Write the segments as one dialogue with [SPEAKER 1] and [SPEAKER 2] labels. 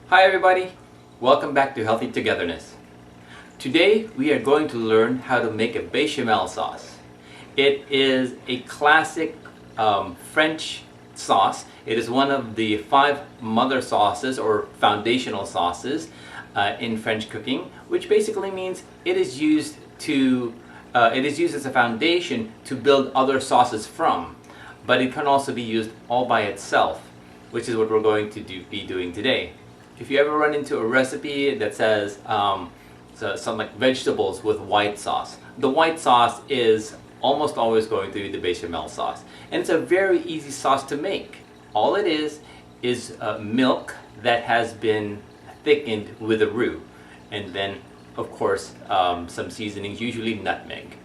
[SPEAKER 1] Hi everybody, welcome back to Healthy Togetherness. Today we are going to learn how to make a bechamel sauce. It is a classic French sauce. It is one of the 5 mother sauces or foundational sauces in French cooking, which basically means it is used as a foundation to build other sauces from, but it can also be used all by itself, which is what we're going to be doing today. If you ever run into a recipe that says some like vegetables with white sauce, the white sauce is almost always going to be the bechamel sauce, and it's a very easy sauce to make. All it is milk that has been thickened with a roux, and then of course some seasonings, usually nutmeg.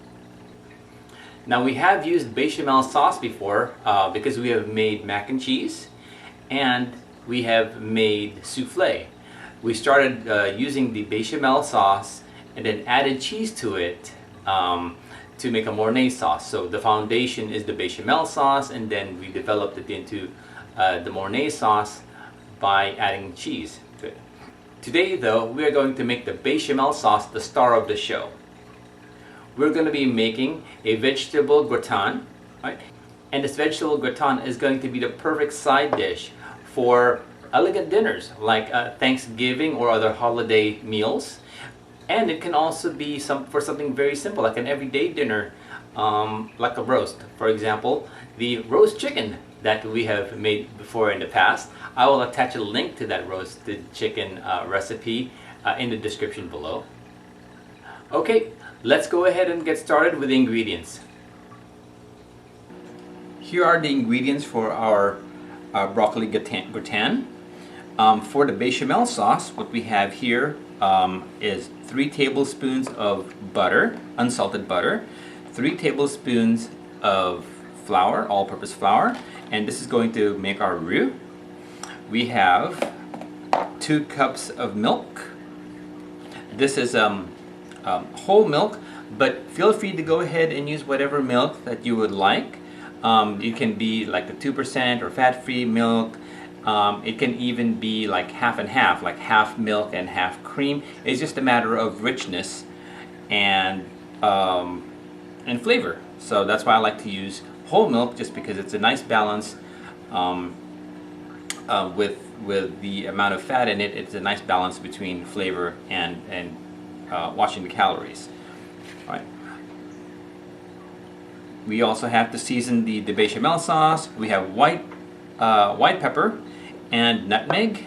[SPEAKER 1] Now we have used bechamel sauce before because we have made mac and cheese and we have made souffle. We started using the bechamel sauce and then added cheese to it to make a mornay sauce. So the foundation is the bechamel sauce, and then we developed it into the mornay sauce by adding cheese to it. Today though, we are going to make the bechamel sauce the star of the show. We're going to be making a vegetable gratin, right? And this vegetable gratin is going to be the perfect side dish for elegant dinners like Thanksgiving or other holiday meals. And it can also be for something very simple like an everyday dinner, like a roast. For example, the roast chicken that we have made before in the past. I will attach a link to that roasted chicken recipe in the description below. Okay, let's go ahead and get started with the ingredients. Here are the ingredients for our broccoli gratin. For the bechamel sauce, what we have here is 3 tablespoons of butter, unsalted butter, 3 tablespoons of flour, all-purpose flour, and this is going to make our roux. We have 2 cups of milk. This is whole milk, but feel free to go ahead and use whatever milk that you would like. It can be like the 2% or fat-free milk. It can even be like half and half, like half milk and half cream. It's just a matter of richness and flavor. So that's why I like to use whole milk, just because it's a nice balance with the amount of fat in it. It's a nice balance between flavor and watching the calories. All right. We also have to season the bechamel sauce. We have white pepper and nutmeg.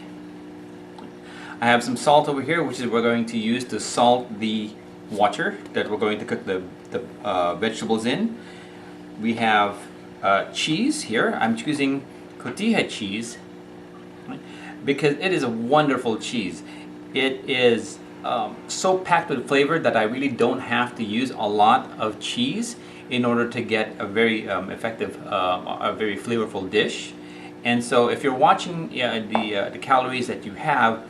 [SPEAKER 1] I have some salt over here, which is we're going to use to salt the water that we're going to cook the vegetables in. We have cheese here. I'm choosing Cotija cheese because it is a wonderful cheese. It is so packed with flavor that I really don't have to use a lot of cheese in order to get a very effective, a very flavorful dish. And so if you're watching the calories that you have,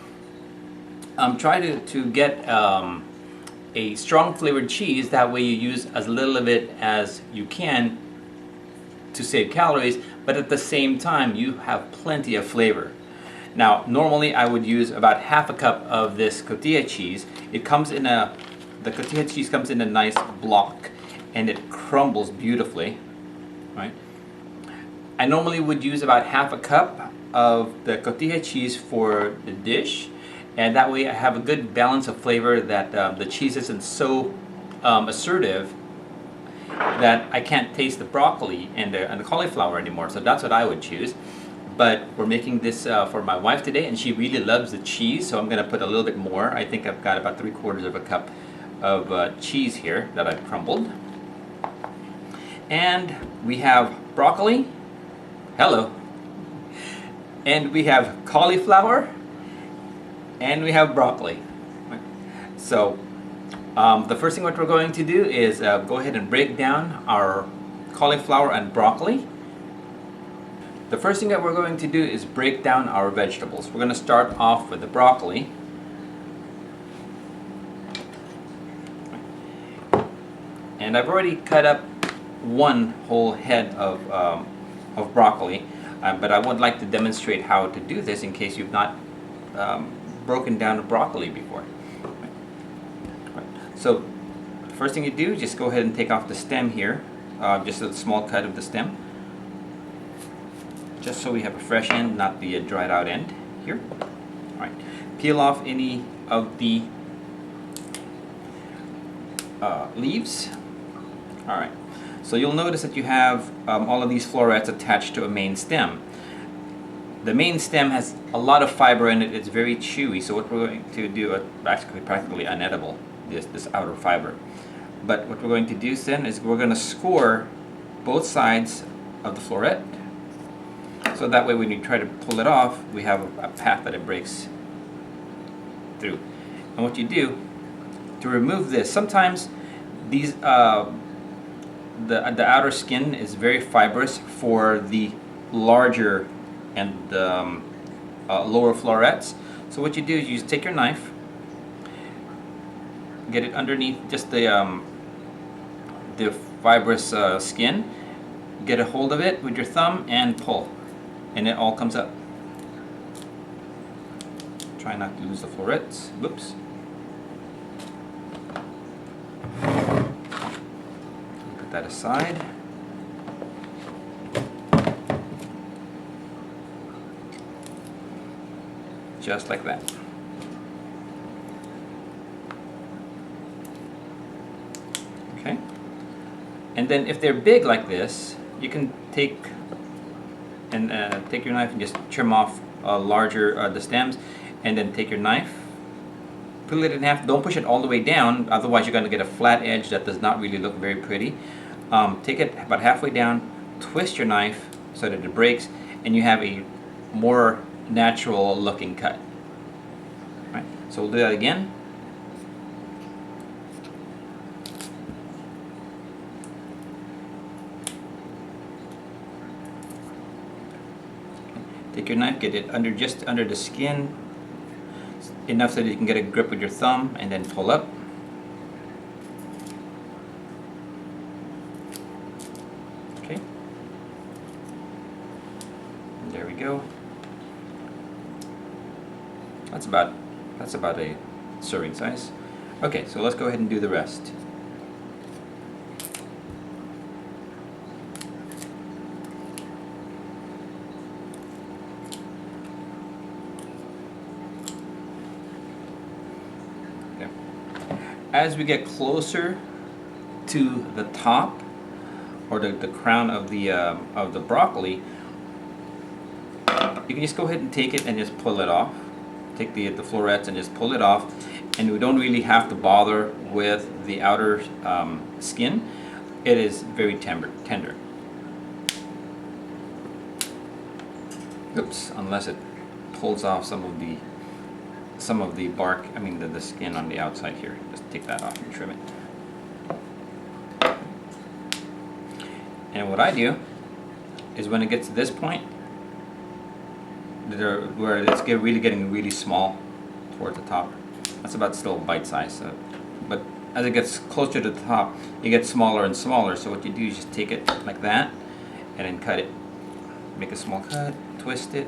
[SPEAKER 1] try to get a strong flavored cheese. That way you use as little of it as you can to save calories, but at the same time you have plenty of flavor. Now normally I would use about half a cup of this Cotija cheese. The Cotija cheese comes in a nice block and it crumbles beautifully, right? I normally would use about half a cup of the Cotija cheese for the dish, and that way I have a good balance of flavor that the cheese isn't so assertive that I can't taste the broccoli and the cauliflower anymore. So that's what I would choose. But we're making this for my wife today, and she really loves the cheese, so I'm going to put a little bit more. I think I've got about 3/4 of a cup of cheese here that I've crumbled. And we have broccoli. Hello. And we have cauliflower. And we have broccoli. So the first thing what we're going to do is go ahead and break down our cauliflower and broccoli. The first thing that we're going to do is break down our vegetables. We're going to start off with the broccoli. And I've already cut up 1 whole head of broccoli, but I would like to demonstrate how to do this in case you've not broken down broccoli before. Right. So first thing you do, just go ahead and take off the stem here, just a small cut of the stem, just so we have a fresh end, not the dried out end here. All right. Peel off any of the leaves. All right. So you'll notice that you have all of these florets attached to a main stem. The main stem has a lot of fiber in it. It's very chewy. So what we're going to do, actually practically unedible, this outer fiber. But what we're going to do then is we're going to score both sides of the floret. So that way when you try to pull it off, we have a path that it breaks through. And what you do to remove this, sometimes these the outer skin is very fibrous for the larger and lower florets. So what you do is you just take your knife, get it underneath just the fibrous skin, get a hold of it with your thumb and pull, and it all comes up. Try not to lose the florets. Whoops. Put that aside. Just like that. Okay. And then if they're big like this, you can take your knife and just trim off larger the stems, and then take your knife, pull it in half. Don't push it all the way down, otherwise you're going to get a flat edge that does not really look very pretty. Take it about halfway down, twist your knife so that it breaks, and you have a more natural looking cut. Right? So we'll do that again. Take your knife, get it just under the skin, enough so that you can get a grip with your thumb, and then pull up. Okay. And there we go. That's about a serving size. Okay, so let's go ahead and do the rest. Okay. As we get closer to the top or the crown of the broccoli, you can just go ahead and take it and just pull it off. Take the florets and just pull it off, and we don't really have to bother with the outer skin. It is very tender. Oops, unless it pulls off some of the bark, I mean the skin on the outside here. Just take that off and trim it. And what I do is when it gets to this point, where it's really getting really small towards the top, that's about still bite size. But as it gets closer to the top, it gets smaller and smaller. So what you do is just take it like that and then cut it. Make a small cut, twist it.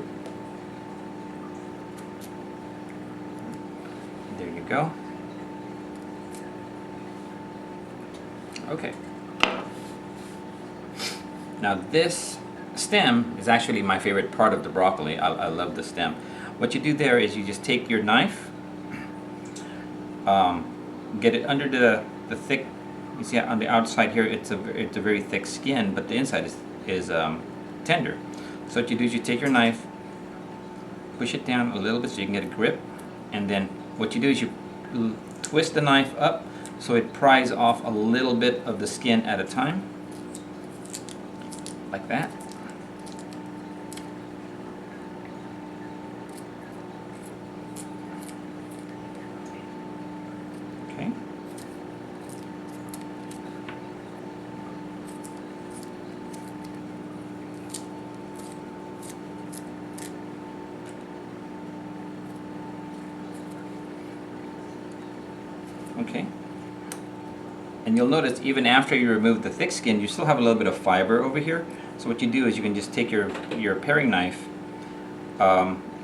[SPEAKER 1] There you go. Okay. Now this stem is actually my favorite part of the broccoli. I love the stem. What you do there is you just take your knife, get it under the thick. You see on the outside here, it's a very thick skin, but the inside is tender. So what you do is you take your knife, push it down a little bit so you can get a grip, and then what you do is you twist the knife up so it pries off a little bit of the skin at a time, like that. Okay. Okay. And you'll notice even after you remove the thick skin, you still have a little bit of fiber over here. So what you do is you can just take your paring knife,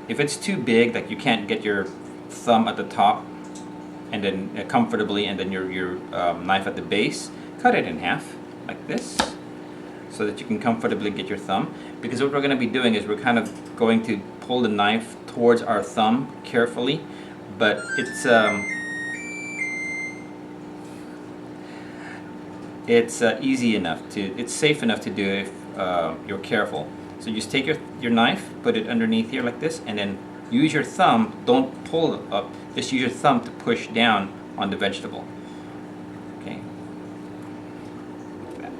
[SPEAKER 1] if it's too big, like you can't get your thumb at the top and then comfortably, and then your knife at the base, cut it in half like this, so that you can comfortably get your thumb. Because what we're going to be doing is we're kind of going to pull the knife towards our thumb carefully, but it's easy enough to, it's safe enough to do if you're careful. So you just take your knife, put it underneath here like this, and then use your thumb, don't pull it up, just use your thumb to push down on the vegetable. Okay. Like that.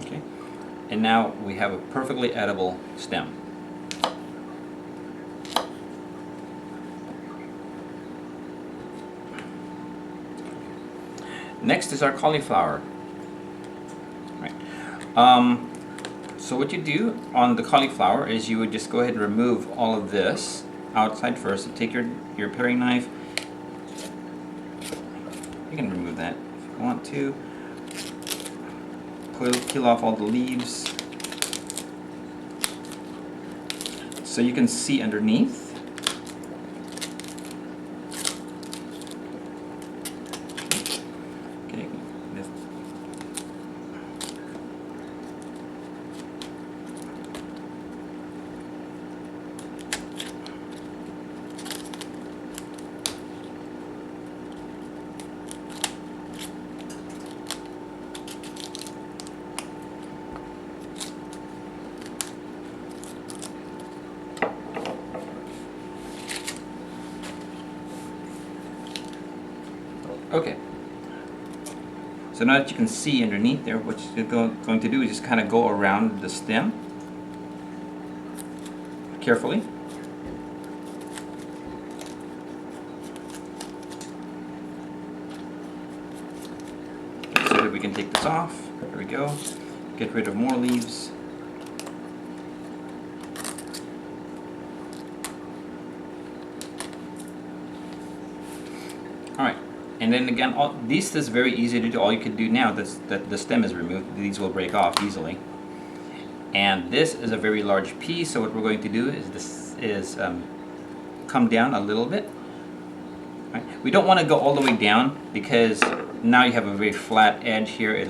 [SPEAKER 1] Okay. And now we have a perfectly edible stem. Next is our cauliflower. Right. So what you do on the cauliflower is you would just go ahead and remove all of this outside first. So take your paring knife. You can remove that if you want to. Peel off all the leaves so you can see underneath. Okay. Okay, so now that you can see underneath there, what you're going to do is just kind of go around the stem carefully. So that we can take this off. There we go. Get rid of more leaves. Alright, and then again, this is very easy to do. All you can do now that the stem is removed, these will break off easily. And this is a very large piece, so what we're going to do is come down a little bit. Right. We don't want to go all the way down because now you have a very flat edge here. It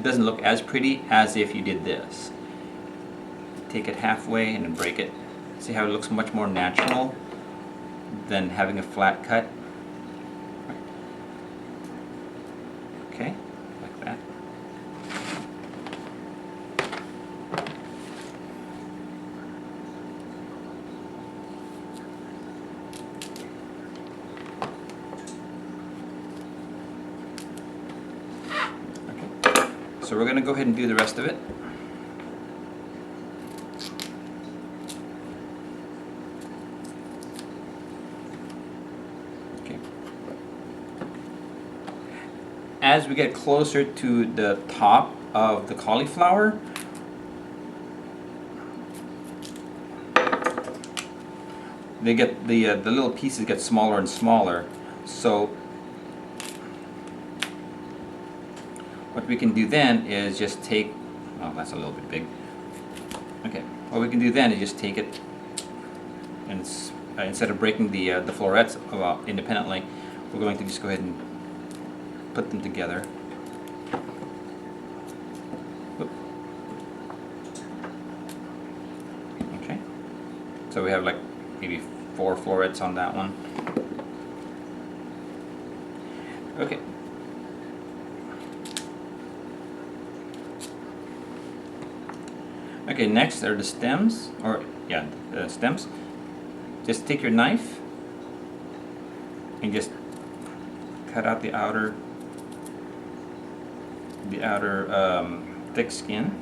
[SPEAKER 1] doesn't look as pretty as if you did this. Take it halfway and then break it. See how it looks much more natural than having a flat cut. Okay, like that. Okay, so we're going to go ahead and do the rest of it. As we get closer to the top of the cauliflower, they get the little pieces get smaller and smaller. So what we can do then is just take, oh, that's a little bit big. Okay, what we can do then is just take it and instead of breaking the florets independently, we're going to just go ahead and put them together. Okay, so we have like maybe 4 florets on that one. Okay. Okay, next are the stems, or yeah, the stems. Just take your knife and just cut out the outer thick skin.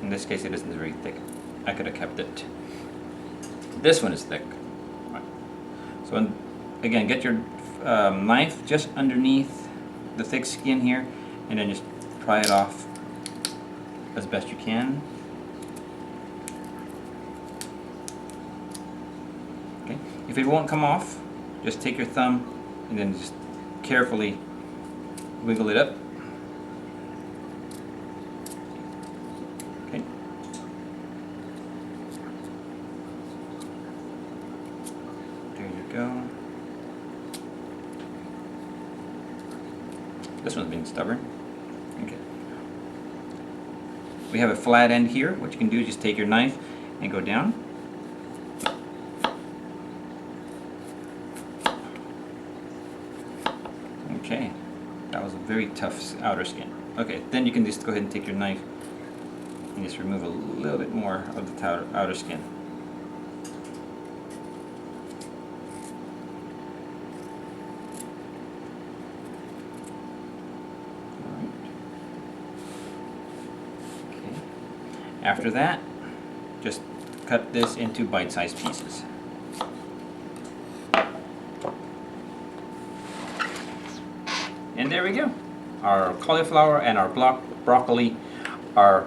[SPEAKER 1] In this case it isn't very thick. I could have kept it. This one is thick. Right. So again, get your knife just underneath the thick skin here and then just pry it off as best you can. Okay. If it won't come off, just take your thumb and then just carefully wiggle it up. Okay. There you go. This one's being stubborn. Okay. We have a flat end here. What you can do is just take your knife and go down. Okay. That was a very tough outer skin. Okay, then you can just go ahead and take your knife and just remove a little bit more of the outer skin. After that, just cut this into bite-sized pieces. And there we go. Our cauliflower and our broccoli are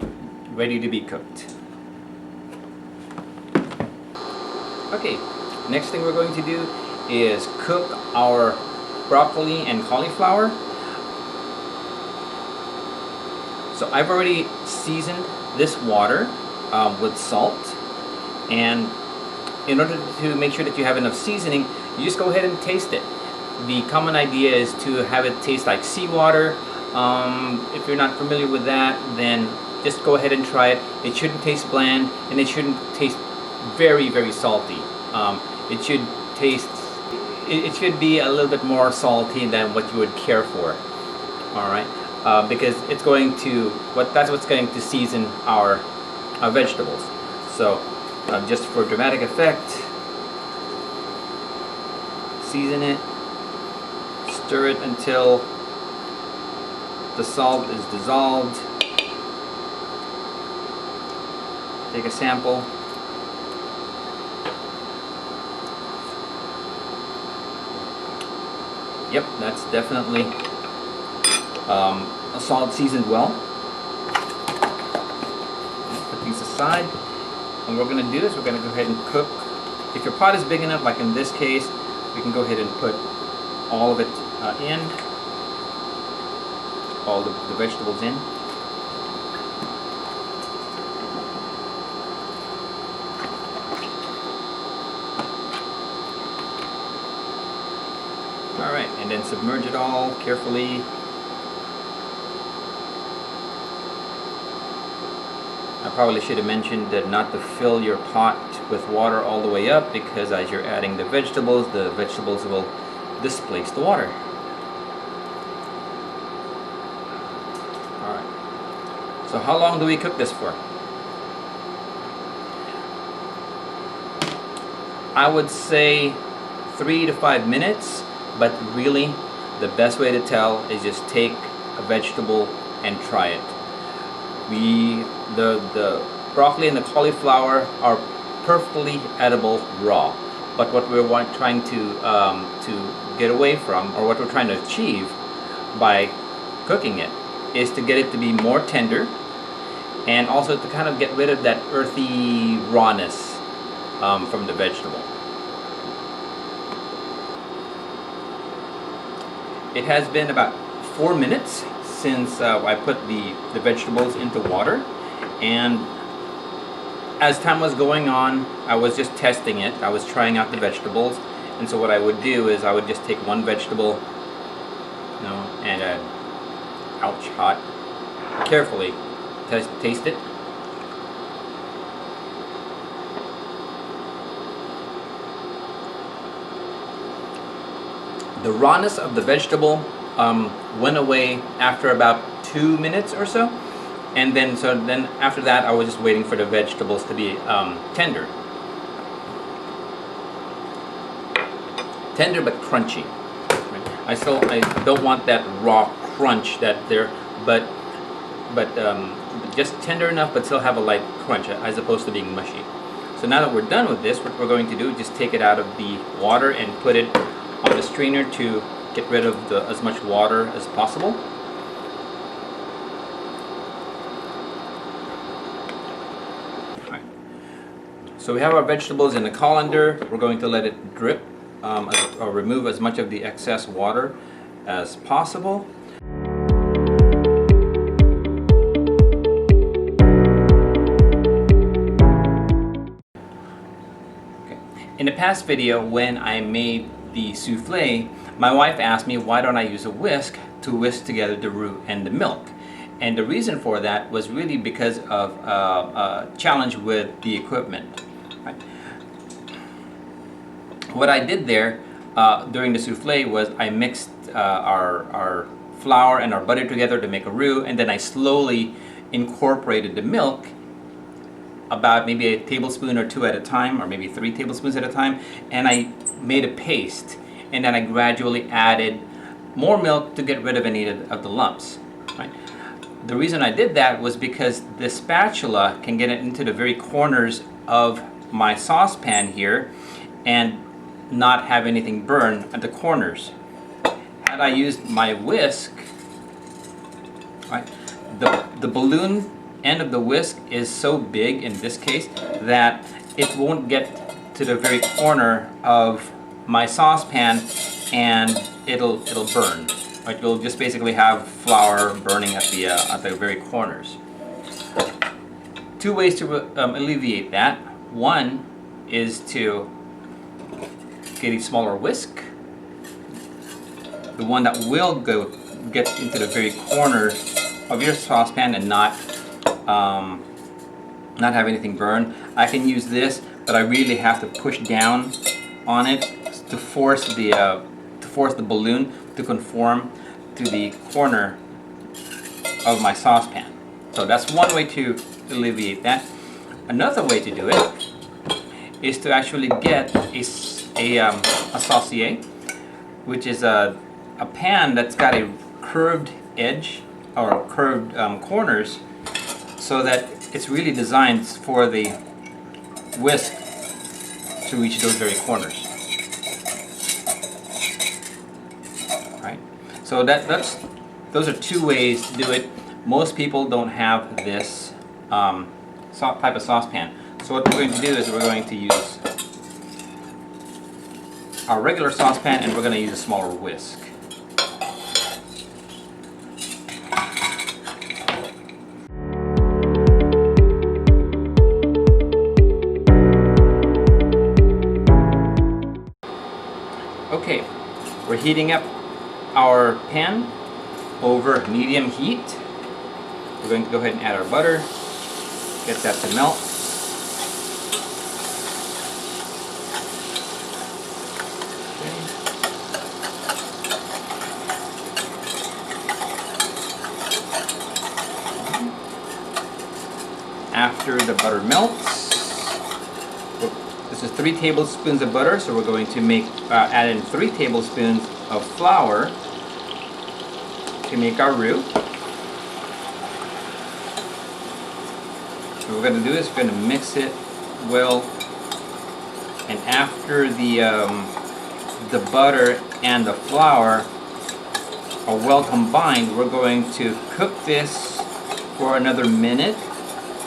[SPEAKER 1] ready to be cooked. Okay, next thing we're going to do is cook our broccoli and cauliflower. So I've already seasoned this water with salt, and in order to make sure that you have enough seasoning, you just go ahead and taste it. The common idea is to have it taste like seawater. If you're not familiar with that, then just go ahead and try it. It shouldn't taste bland, and it shouldn't taste very, very salty. It should taste, it should be a little bit more salty than what you would care for. All right. Because it's going to, that's what's going to season our vegetables. So just for dramatic effect, season it, stir it until the salt is dissolved. Take a sample. Yep, that's definitely a salt seasoned well. Put these aside. And what we're going to do is we're going to go ahead and cook. If your pot is big enough, like in this case, we can go ahead and put all of it in. All the vegetables in. Alright, and then submerge it all carefully. I probably should have mentioned that not to fill your pot with water all the way up, because as you're adding the vegetables will displace the water. Alright. So how long do we cook this for? I would say 3 to 5 minutes, but really the best way to tell is just take a vegetable and try it. The broccoli and the cauliflower are perfectly edible raw, but what we're trying to get away from, or what we're trying to achieve by cooking it, is to get it to be more tender, and also to kind of get rid of that earthy rawness from the vegetable. It has been about 4 minutes since I put the vegetables into water, and as time was going on, I was just testing it. I was trying out the vegetables, and so what I would do is I would just take one vegetable, you know, and ouch, hot, carefully taste it. The rawness of the vegetable went away after about 2 minutes or so, and then after that I was just waiting for the vegetables to be tender but crunchy. I don't want that raw crunch that there, but just tender enough but still have a light crunch as opposed to being mushy. So now that we're done with this, what we're going to do is just take it out of the water and put it on the strainer to get rid of as much water as possible. So we have our vegetables in the colander. We're going to let it drip or remove as much of the excess water as possible. Okay. In the past video, when I made the souffle, my wife asked me why don't I use a whisk to whisk together the roux and the milk. And the reason for that was really because of a challenge with the equipment. Right? What I did there during the souffle was I mixed our flour and our butter together to make a roux, and then I slowly incorporated the milk about maybe a tablespoon or two at a time, or maybe 3 tablespoons at a time, and I made a paste, and then I gradually added more milk to get rid of any of the lumps. Right? The reason I did that was because the spatula can get it into the very corners of my saucepan here and not have anything burn at the corners. Had I used my whisk, right, the balloon end of the whisk is so big in this case that it won't get to the very corner of my saucepan and it'll burn. Right? You'll just basically have flour burning at the very corners. 2 ways to alleviate that. One is to get a smaller whisk, the one that will get into the very corner of your saucepan and not have anything burn. I can use this, but I really have to push down on it to force the balloon to conform to the corner of my saucepan. So that's one way to alleviate that. Another way to do it is to actually get a saucier, which is a pan that's got a curved edge or curved corners, so that it's really designed for the whisk to reach those very corners. Right? So those are 2 ways to do it. Most people don't have this type of saucepan. So what we're going to do is we're going to use our regular saucepan and we're going to use a smaller whisk. Okay, we're heating up our pan over medium heat. We're going to go ahead and add our butter, get that to melt. After the butter melts, this is 3 tablespoons of butter, so we're going to add in 3 tablespoons of flour to make our roux. So what we're going to do is we're going to mix it well, and after the butter and the flour are well combined, we're going to cook this for another minute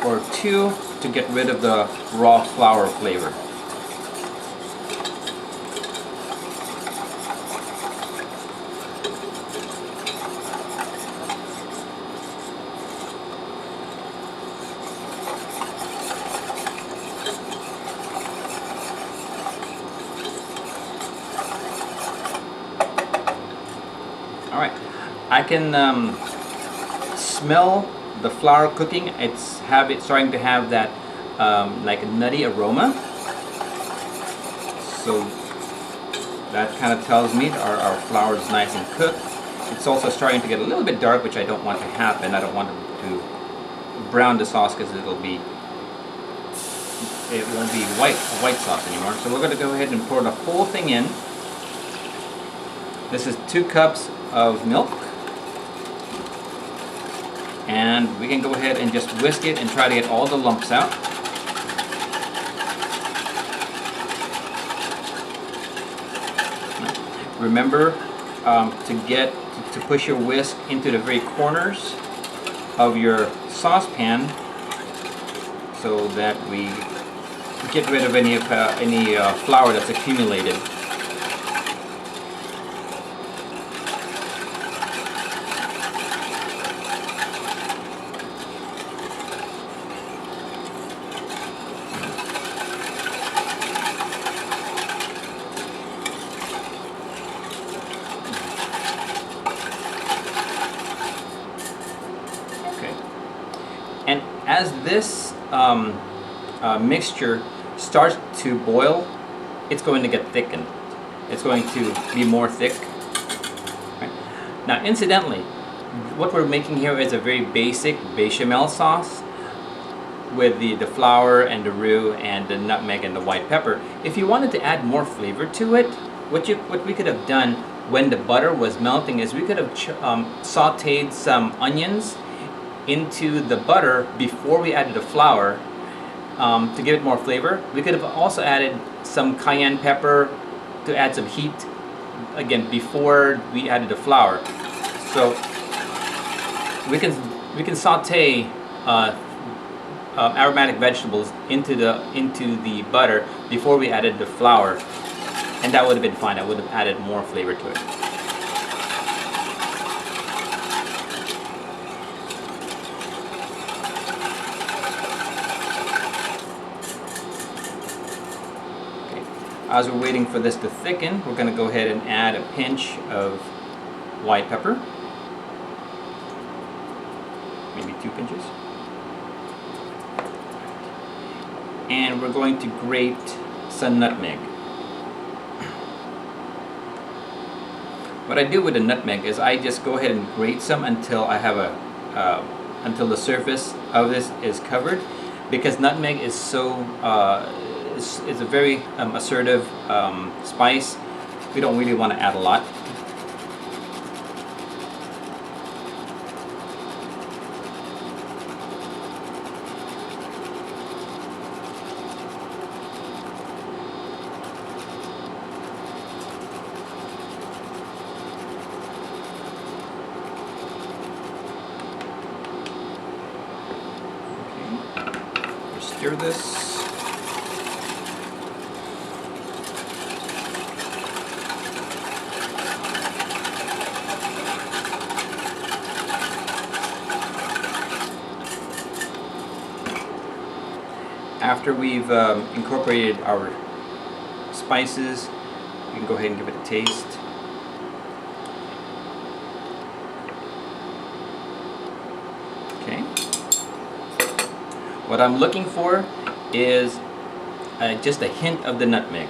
[SPEAKER 1] or 2 to get rid of the raw flour flavor. Alright, I can smell the flour cooking. It's starting to have that like a nutty aroma. So that kind of tells me our flour is nice and cooked. It's also starting to get a little bit dark, which I don't want to happen. I don't want to brown the sauce because it won't be white sauce anymore. So we're going to go ahead and pour the whole thing in. This is 2 cups of milk. And we can go ahead and just whisk it and try to get all the lumps out. Remember to push your whisk into the very corners of your saucepan so that we get rid of any flour that's accumulated. And as this mixture starts to boil, it's going to get thickened. It's going to be more thick. Right? Now, incidentally, what we're making here is a very basic bechamel sauce with the flour and the roux and the nutmeg and the white pepper. If you wanted to add more flavor to it, what we could have done when the butter was melting is we could have sauteed some onions into the butter before we added the flour to give it more flavor. We could have also added some cayenne pepper to add some heat, again, before we added the flour. So we can saute aromatic vegetables into the butter before we added the flour, and that would have been fine. I would have added more flavor to it. As we're waiting for this to thicken, we're going to go ahead and add a pinch of white pepper, maybe 2 pinches, and we're going to grate some nutmeg. What I do with the nutmeg is I just go ahead and grate some until I have until the surface of this is covered, because nutmeg is so is a very assertive spice. We don't really want to add a lot. Okay. Stir this. After we've incorporated our spices, we can go ahead and give it a taste. Okay. What I'm looking for is just a hint of the nutmeg.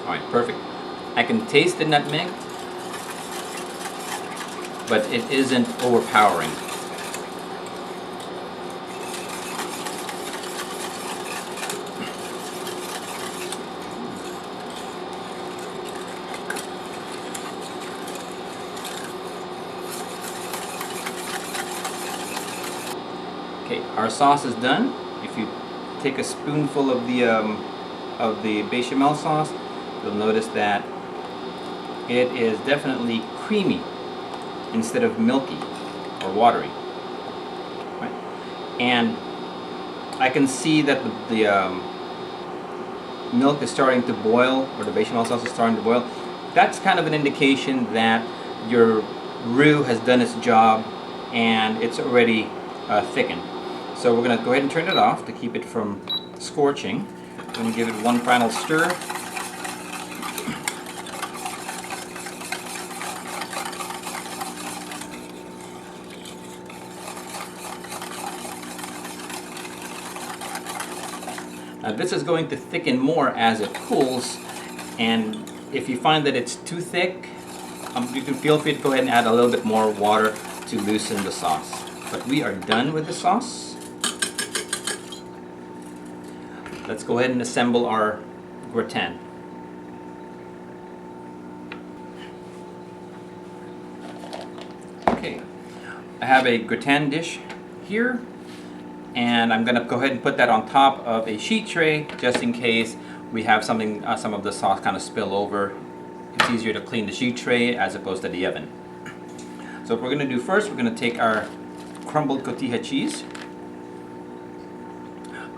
[SPEAKER 1] Alright, perfect. I can taste the nutmeg, but it isn't overpowering. Okay, our sauce is done. If you take a spoonful of the bechamel sauce, you'll notice that it is definitely creamy instead of milky or watery. Right? And I can see that the milk is starting to boil, or the bechamel sauce is starting to boil. That's kind of an indication that your roux has done its job and it's already thickened. So we're going to go ahead and turn it off to keep it from scorching. I'm going to give it one final stir. This is going to thicken more as it cools, and if you find that it's too thick, you can feel free to go ahead and add a little bit more water to loosen the sauce. But we are done with the sauce. Let's go ahead and assemble our gratin. Okay, I have a gratin dish here, and I'm going to go ahead and put that on top of a sheet tray just in case we have something, some of the sauce kind of spill over. It's easier to clean the sheet tray as opposed to the oven. So what we're going to do first, we're going to take our crumbled Cotija cheese.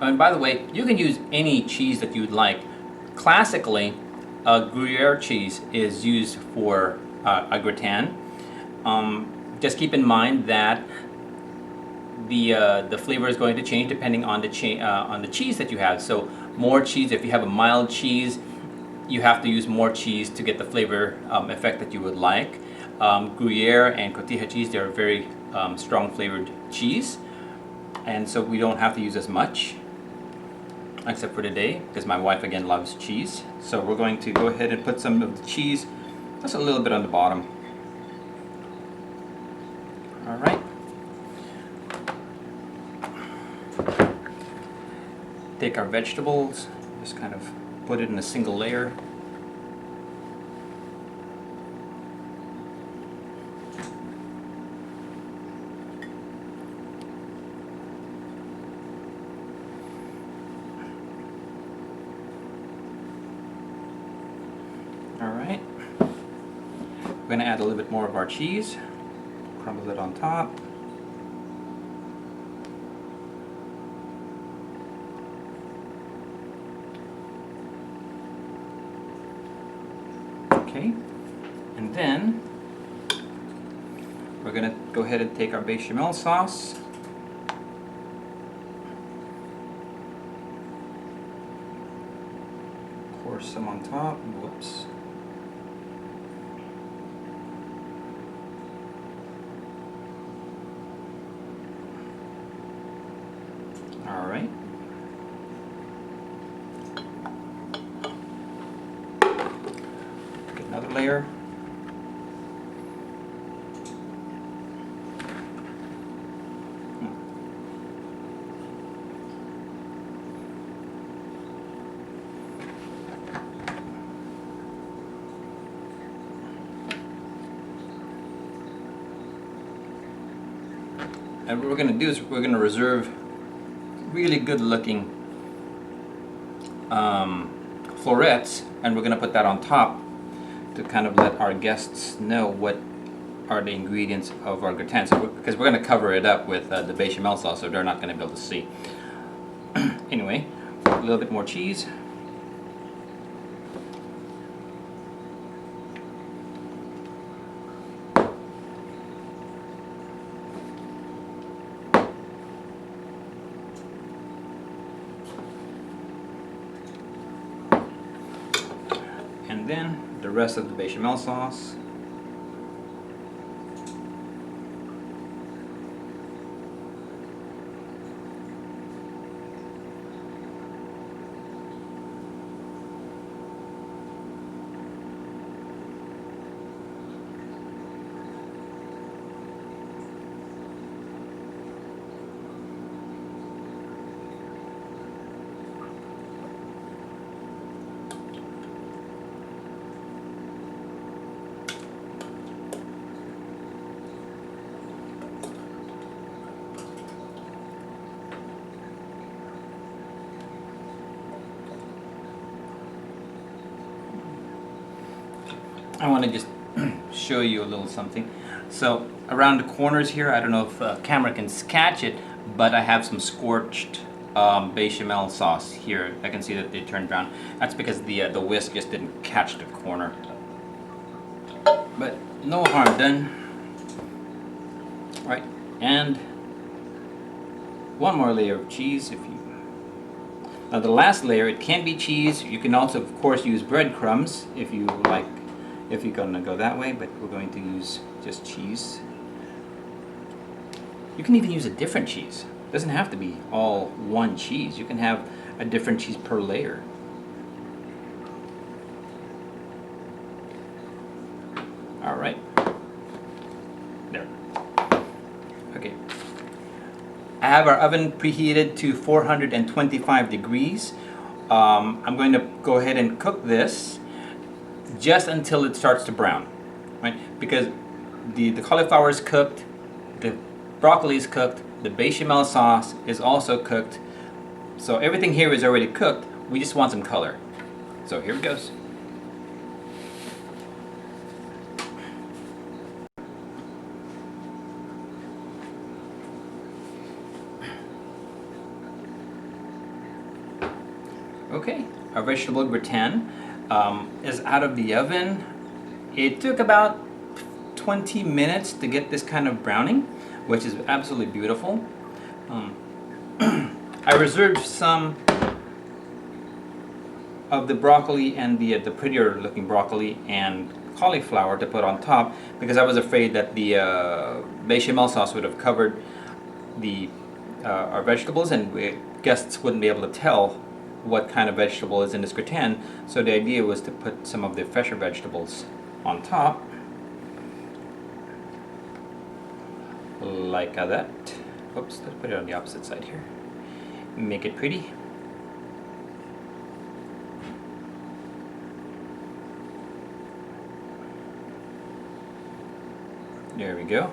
[SPEAKER 1] And by the way, you can use any cheese that you'd like. Classically, Gruyere cheese is used for a gratin. Just keep in mind that the flavor is going to change depending on the cheese that you have. So more cheese, if you have a mild cheese, you have to use more cheese to get the flavor effect that you would like. Gruyere and Cotija cheese, they're very strong flavored cheese, and so we don't have to use as much, except for today, because my wife again loves cheese. So we're going to go ahead and put some of the cheese just a little bit on the bottom. All right. Take our vegetables, just kind of put it in a single layer. All right. We're going to add a little bit more of our cheese. Crumble it on top. Okay, and then we're going to go ahead and take our bechamel sauce. Pour some on top. Whoops. All right. Get another layer. And what we're going to do is we're going to reserve really good looking florets, and we're going to put that on top to kind of let our guests know what are the ingredients of our gratin. So because we're going to cover it up with the bechamel sauce, so they're not going to be able to see. Anyway, a little bit more cheese. And then the rest of the bechamel sauce. I want to just show you a little something. So around the corners here, I don't know if the camera can catch it, but I have some scorched bechamel sauce here. I can see that they turned brown. That's because the whisk just didn't catch the corner. But no harm done. Right, and one more layer of cheese if you. Now the last layer, it can be cheese. You can also, of course, use breadcrumbs if you like. If you're going to go that way, but we're going to use just cheese. You can even use a different cheese. It doesn't have to be all one cheese. You can have a different cheese per layer. All right. There. Okay. I have our oven preheated to 425 degrees. I'm going to go ahead and cook this just until it starts to brown, right? Because the cauliflower is cooked, the broccoli is cooked, the bechamel sauce is also cooked. So everything here is already cooked. We just want some color. So here it goes. Okay, our vegetable gratin is out of the oven. It took about 20 minutes to get this kind of browning, which is absolutely beautiful. I reserved some of the broccoli and the prettier looking broccoli and cauliflower to put on top because I was afraid that the bechamel sauce would have covered our vegetables and guests wouldn't be able to tell what kind of vegetable is in this gratin. So the idea was to put some of the fresher vegetables on top, like that. Oops, let's put it on the opposite side here. Make it pretty. There we go.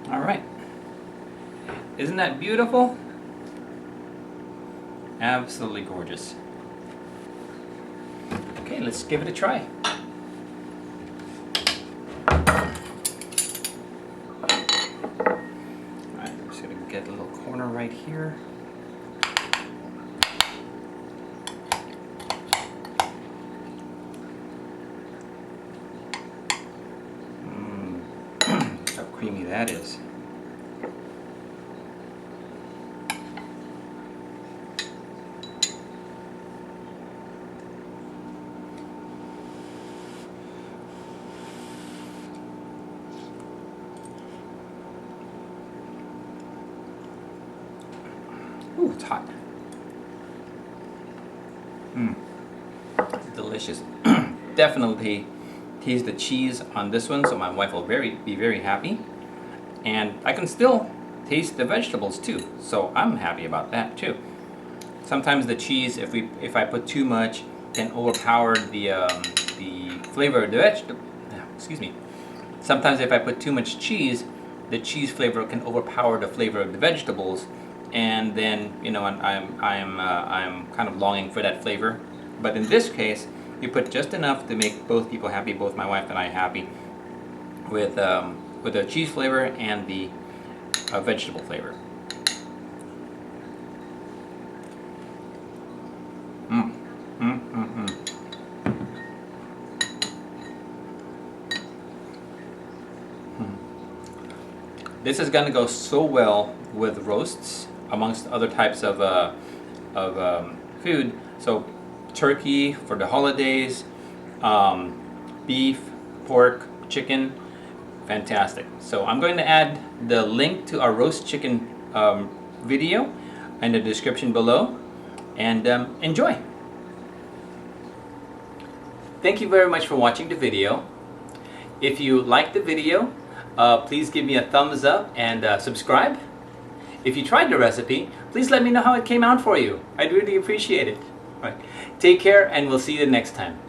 [SPEAKER 1] All right. Isn't that beautiful? Absolutely gorgeous. Okay, let's give it a try. Alright, I'm just going to get a little corner right here. How creamy that is. Ooh, it's hot. Delicious. Definitely taste the cheese on this one, so my wife will be very happy. And I can still taste the vegetables too, so I'm happy about that too. Sometimes the cheese, if I put too much, can overpower the flavor of the vegetable. Excuse me. Sometimes if I put too much cheese, the cheese flavor can overpower the flavor of the vegetables. And then, you know, I'm kind of longing for that flavor. But in this case, you put just enough to make both people happy, both my wife and I happy, with the cheese flavor and the vegetable flavor. This is gonna go so well with roasts, amongst other types of food. So turkey for the holidays, beef, pork, chicken, fantastic. So I'm going to add the link to our roast chicken video in the description below, and enjoy. Thank you very much for watching the video. If you liked the video, please give me a thumbs up and subscribe. If you tried the recipe, please let me know how it came out for you. I'd really appreciate it. All right. Take care, and we'll see you next time.